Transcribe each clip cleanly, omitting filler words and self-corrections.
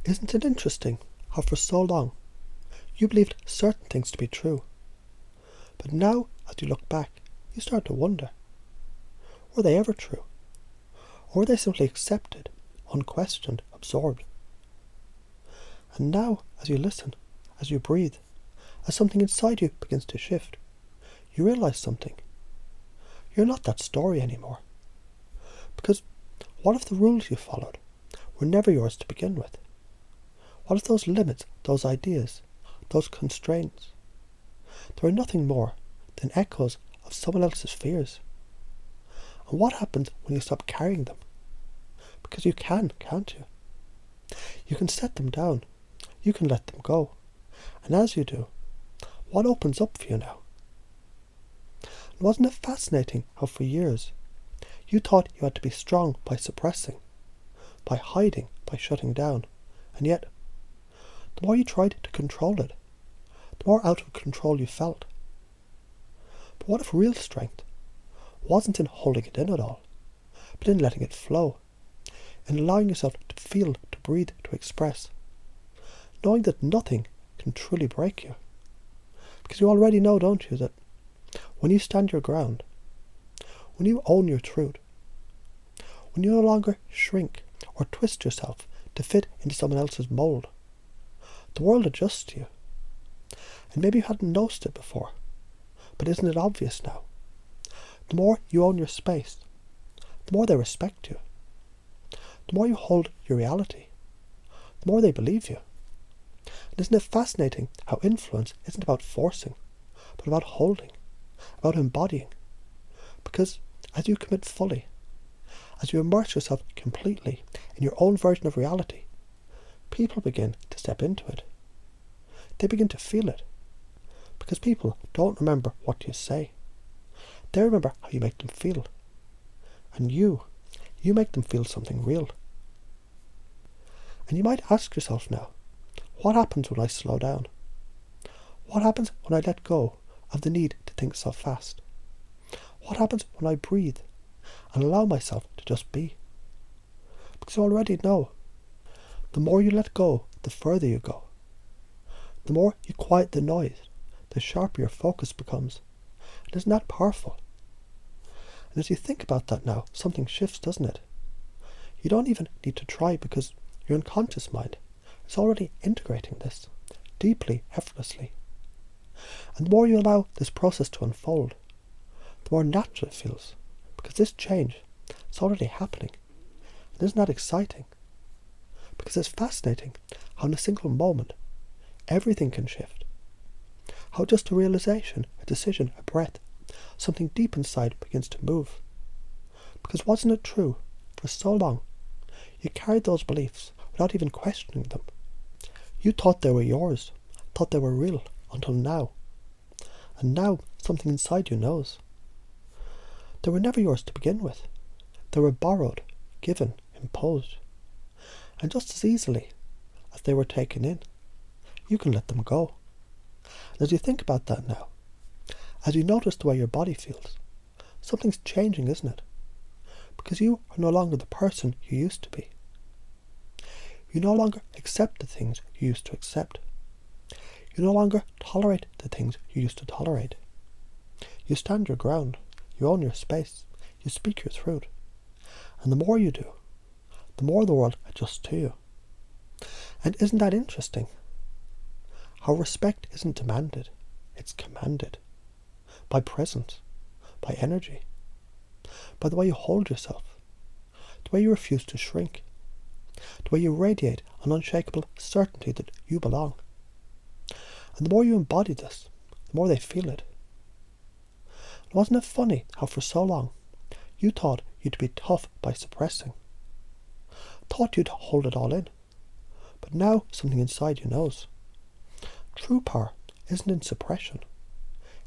Isn't it interesting how for so long you believed certain things to be true, but now as you look back you start to wonder, were they ever true? Or were they simply accepted, unquestioned, absorbed? And now as you listen, as you breathe, as something inside you begins to shift, you realise something. You're not that story anymore. Because what if the rules you followed were never yours to begin with? What if those limits, those ideas, those constraints, they were nothing more than echoes of someone else's fears? And what happens when you stop carrying them? Because you can, can't you? You can set them down. You can let them go. And as you do, what opens up for you now? And wasn't it fascinating how for years you thought you had to be strong by suppressing, by hiding, by shutting down, and yet the more you tried to control it, the more out of control you felt. But what if real strength wasn't in holding it in at all, but in letting it flow, in allowing yourself to feel, to breathe, to express, knowing that nothing can truly break you? Because you already know, don't you, that when you stand your ground, when you own your truth, when you no longer shrink or twist yourself to fit into someone else's mould, the world adjusts to you. And maybe you hadn't noticed it before, but isn't it obvious now? The more you own your space, the more they respect you. The more you hold your reality, the more they believe you. And isn't it fascinating how influence isn't about forcing, but about holding, about embodying? Because as you commit fully, as you immerse yourself completely in your own version of reality, people begin to step into it. They begin to feel it. Because people don't remember what you say. They remember how you make them feel. And you make them feel something real. And you might ask yourself now, what happens when I slow down? What happens when I let go of the need to think so fast? What happens when I breathe and allow myself to just be? Because you already know, the more you let go, the further you go. The more you quiet the noise, the sharper your focus becomes. And isn't that powerful? And as you think about that now, something shifts, doesn't it? You don't even need to try, because your unconscious mind is already integrating this deeply, effortlessly. And the more you allow this process to unfold, the more natural it feels, because this change is already happening. And isn't that exciting? Because it's fascinating how in a single moment everything can shift. How just a realization, a decision, a breath, something deep inside begins to move. Because wasn't it true, for so long, you carried those beliefs without even questioning them. You thought they were yours, thought they were real, until now. And now something inside you knows. They were never yours to begin with. They were borrowed, given, imposed. And just as easily as they were taken in, you can let them go. And as you think about that now, as you notice the way your body feels, something's changing, isn't it? Because you are no longer the person you used to be. You no longer accept the things you used to accept. You no longer tolerate the things you used to tolerate. You stand your ground, you own your space, you speak your truth. And the more you do, the more the world adjusts to you. And isn't that interesting? How respect isn't demanded, it's commanded. By presence, by energy, by the way you hold yourself, the way you refuse to shrink, the way you radiate an unshakable certainty that you belong. And the more you embody this, the more they feel it. And wasn't it funny how for so long you thought you'd be tough by suppressing, thought you'd hold it all in, but now something inside you knows. True power isn't in suppression.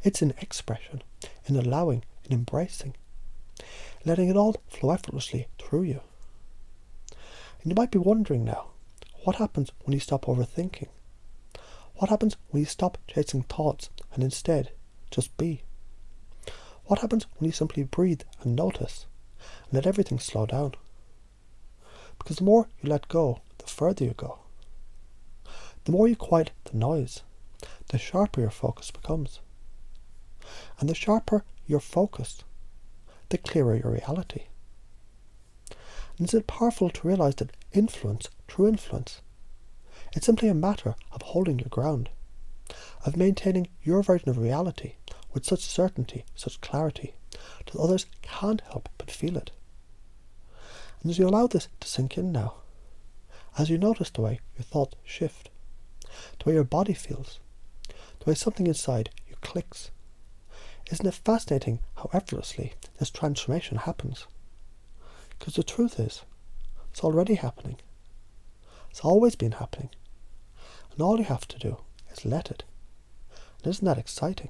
It's in expression, in allowing, in embracing, letting it all flow effortlessly through you. And you might be wondering now, what happens when you stop overthinking? What happens when you stop chasing thoughts and instead just be? What happens when you simply breathe and notice and let everything slow down? Because the more you let go, the further you go. The more you quiet the noise, the sharper your focus becomes. And the sharper your focus, the clearer your reality. And is it powerful to realize that true influence, it's simply a matter of holding your ground, of maintaining your version of reality with such certainty, such clarity, that others can't help but feel it. And as you allow this to sink in now, as you notice the way your thoughts shift, the way your body feels, the way something inside you clicks, isn't it fascinating how effortlessly this transformation happens? Because the truth is, it's already happening. It's always been happening. And all you have to do is let it. And isn't that exciting?